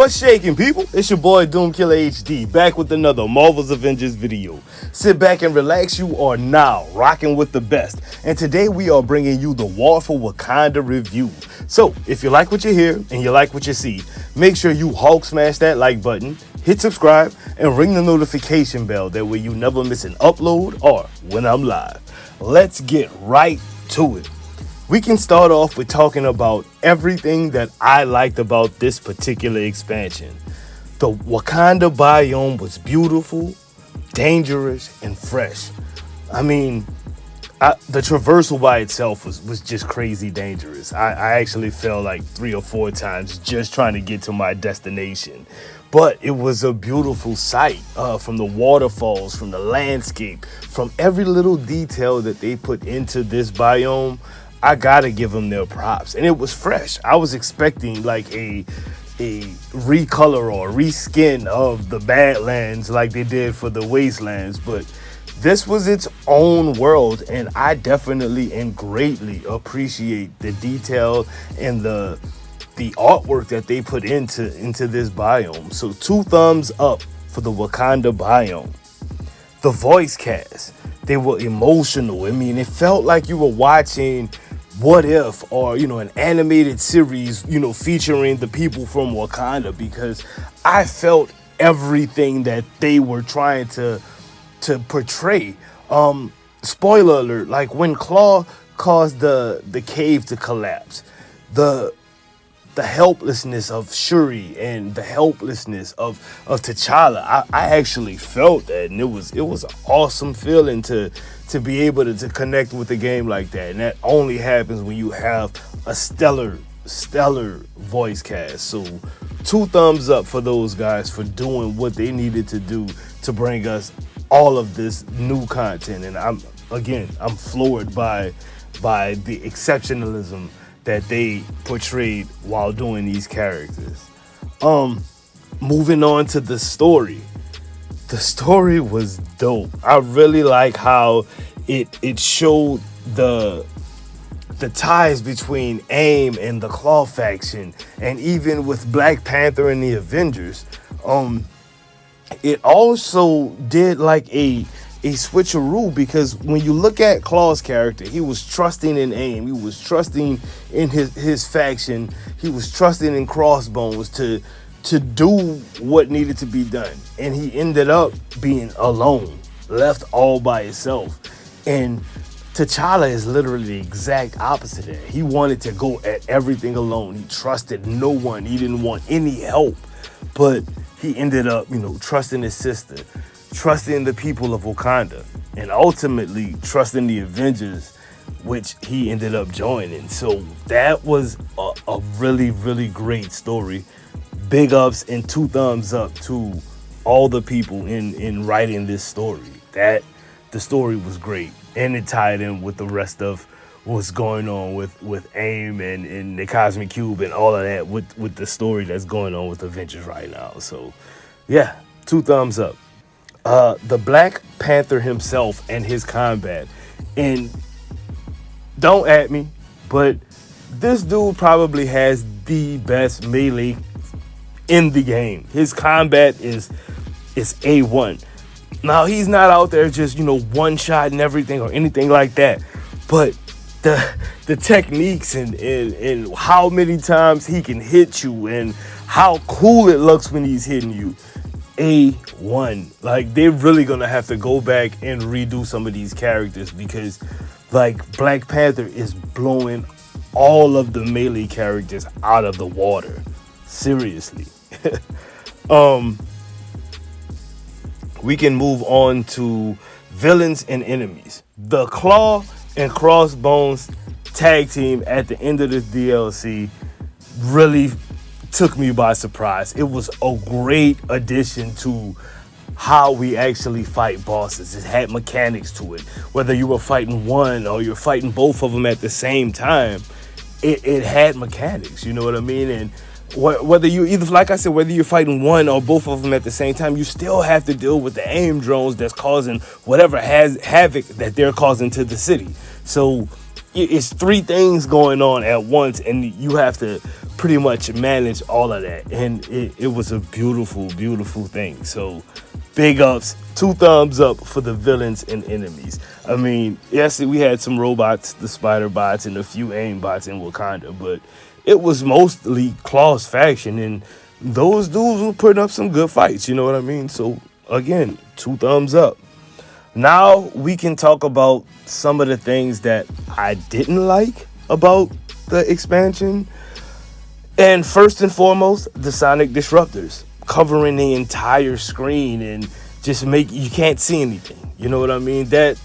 What's shaking, people? It's your boy DoomkillaHD back with another Marvel's Avengers video. Sit back and relax. You are now rocking with the best. And today we are bringing you the War for Wakanda review. So if you like what you hear and you like what you see, make sure you Hulk smash that like button, hit subscribe, and ring the notification bell. That way you never miss an upload or when I'm live. Let's get right to it. We can start off with talking about everything that I liked about this particular expansion. The Wakanda biome was beautiful, dangerous, and fresh. I mean, the traversal by itself was just crazy dangerous. I actually fell like 3 or 4 times just trying to get to my destination. But it was a beautiful sight, from the waterfalls, from the landscape, from every little detail that they put into this biome. I gotta give them their props, and it was fresh. I was expecting like a recolor or reskin of the Badlands like they did for the Wastelands, but this was its own world, and I definitely and greatly appreciate the detail and the artwork that they put into this biome. So 2 thumbs up for the Wakanda biome. The voice cast, they were emotional. I mean, it felt like you were watching What If, or an animated series, featuring the people from Wakanda, because I felt everything that they were trying to portray. Spoiler alert, like when Claw caused the cave to collapse, the helplessness of Shuri and the helplessness of T'Challa, I actually felt that, and it was an awesome feeling to be able to connect with a game like that. And that only happens when you have a stellar voice cast. So 2 thumbs up for those guys for doing what they needed to do to bring us all of this new content. And I'm floored by the exceptionalism that they portrayed while doing these characters. Moving on to the story. The story was dope. I really like how it showed the ties between AIM and the Claw faction, and even with Black Panther and the Avengers. It also did like a switcheroo, because when you look at Claw's character, he was trusting in AIM, he was trusting in his faction, he was trusting in Crossbones to do what needed to be done, and he ended up being alone, left all by himself. And T'Challa is literally the exact opposite of that. He wanted to go at everything alone. He trusted no one. He didn't want any help, but he ended up, trusting his sister, trusting the people of Wakanda, and ultimately trusting the Avengers, which he ended up joining. So that was a really, really great story. Big ups and 2 thumbs up to all the people in writing this story. The story was great, and it tied in with the rest of what's going on with AIM and the Cosmic Cube and all of that with the story that's going on with Avengers right now. So yeah, 2 thumbs up. The Black Panther himself and his combat, and don't at me, but this dude probably has the best melee in the game. His combat is A1. Now, he's not out there just, one shot and everything or anything like that, but the techniques and how many times he can hit you and how cool it looks when he's hitting you, A1. Like, they're really gonna have to go back and redo some of these characters, because like Black Panther is blowing all of the melee characters out of the water. Seriously. We can move on to villains and enemies. The Claw and Crossbones tag team at the end of this DLC really took me by surprise. It was a great addition to how we actually fight bosses. It had mechanics to it. Whether you were fighting one or you're fighting both of them at the same time, it had mechanics, you know what I mean? And whether you whether you're fighting one or both of them at the same time, you still have to deal with the AIM drones that's causing whatever havoc that they're causing to the city. So it's 3 things going on at once, and you have to pretty much manage all of that. And it was a beautiful, beautiful thing. So big ups, 2 thumbs up for the villains and enemies. I mean, yes, we had some robots, the spider bots, and a few aim bots in Wakanda, but it was mostly Claw's faction, and those dudes were putting up some good fights, you know what I mean? So again, 2 thumbs up. Now we can talk about some of the things that I didn't like about the expansion. And first and foremost, the sonic disruptors covering the entire screen and just make you can't see anything. You know what I mean? That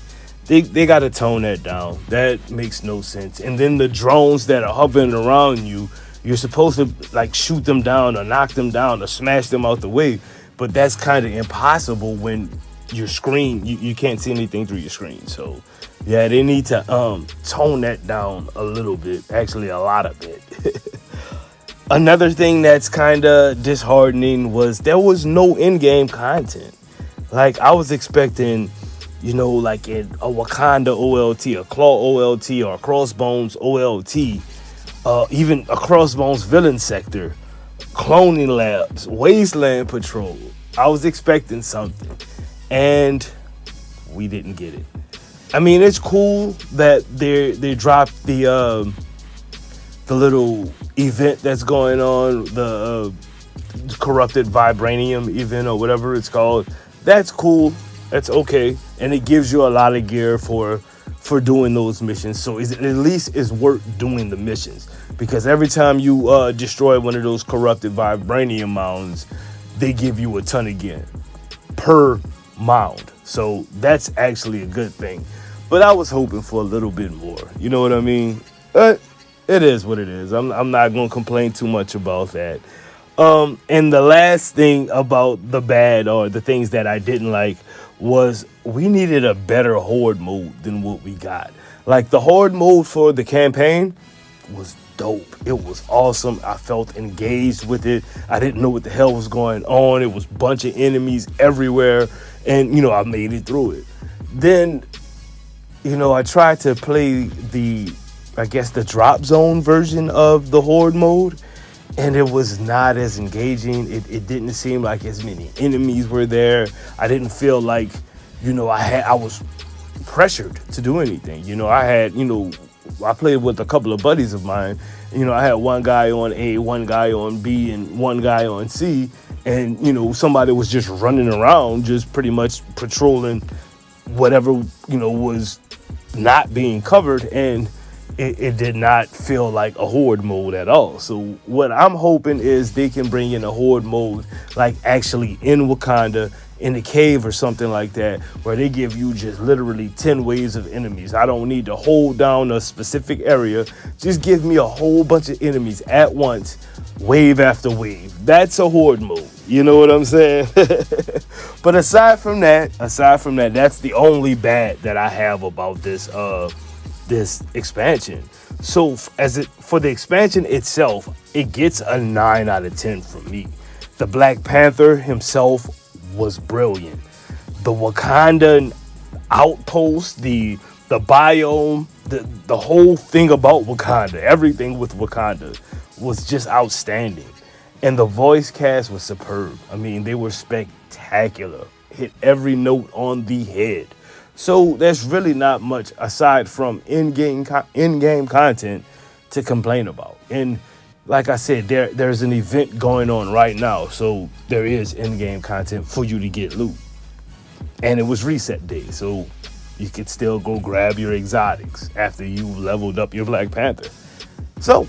they got to tone that down. That makes no sense. And then the drones that are hovering around you, you're supposed to like shoot them down or knock them down or smash them out the way, but that's kind of impossible when your screen you can't see anything through your screen. So yeah, they need to tone that down a little bit, actually a lot of it. Another thing that's kind of disheartening was there was no in-game content. Like I was expecting, you know, like in a Wakanda OLT, a Claw OLT, or a Crossbones OLT, even a Crossbones villain sector, cloning labs, wasteland patrol. I was expecting something, and we didn't get it. I mean, it's cool that they dropped the little event that's going on, the corrupted vibranium event or whatever it's called. That's cool. That's okay, and it gives you a lot of gear for doing those missions. So at least it's worth doing the missions, because every time you destroy one of those corrupted vibranium mounds, they give you a ton of gear per mound. So that's actually a good thing. But I was hoping for a little bit more. You know what I mean? But it is what it is. I'm not going to complain too much about that. And the last thing about the bad, or the things that I didn't like, was we needed a better horde mode than what we got. Like the horde mode for the campaign was dope. It was awesome. I felt engaged with it. I didn't know what the hell was going on. It was a bunch of enemies everywhere, and you know, I made it through it. Then, you know, I tried to play the drop zone version of the horde mode, and it was not as engaging. It didn't seem like as many enemies were there. I didn't feel like, you know, I was pressured to do anything. You know, I played with a couple of buddies of mine. You know, I had one guy on A, one guy on B, and one guy on C. And, you know, somebody was just running around, just pretty much patrolling whatever, you know, was not being covered. And it did not feel like a horde mode at all. So what I'm hoping is they can bring in a horde mode, like actually in Wakanda, in the cave or something like that, where they give you just literally 10 waves of enemies. I don't need to hold down a specific area. Just give me a whole bunch of enemies at once, wave after wave. That's a horde mode. You know what I'm saying? But aside from that, that's the only bad that I have about this expansion. So for the expansion itself, it gets a 9 out of 10 from me. The Black Panther himself was brilliant. The Wakandan outpost, the biome, the whole thing about Wakanda, everything with Wakanda was just outstanding. And the voice cast was superb. I mean, they were spectacular. Hit every note on the head. So there's really not much aside from in-game content to complain about. And like I said, there's an event going on right now, so there is in-game content for you to get loot. And it was reset day, so you could still go grab your exotics after you leveled up your Black Panther. So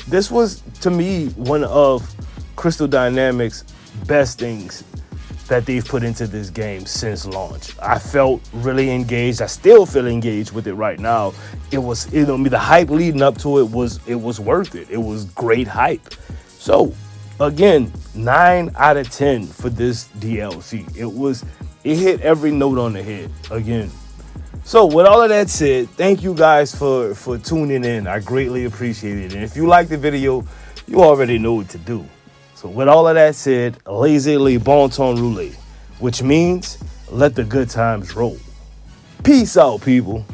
this was, to me, one of Crystal Dynamics' best things that they've put into this game since launch. I felt really engaged. I still feel engaged with it right now. It was, you know, the hype leading up to it was worth it. It was great hype. So again, 9 out of 10 for this DLC. It hit every note on the head again. So with all of that said, thank you guys for tuning in. I greatly appreciate it. And if you like the video, you already know what to do. So with all of that said, laissez-les bon temps rouler, which means let the good times roll. Peace out, people.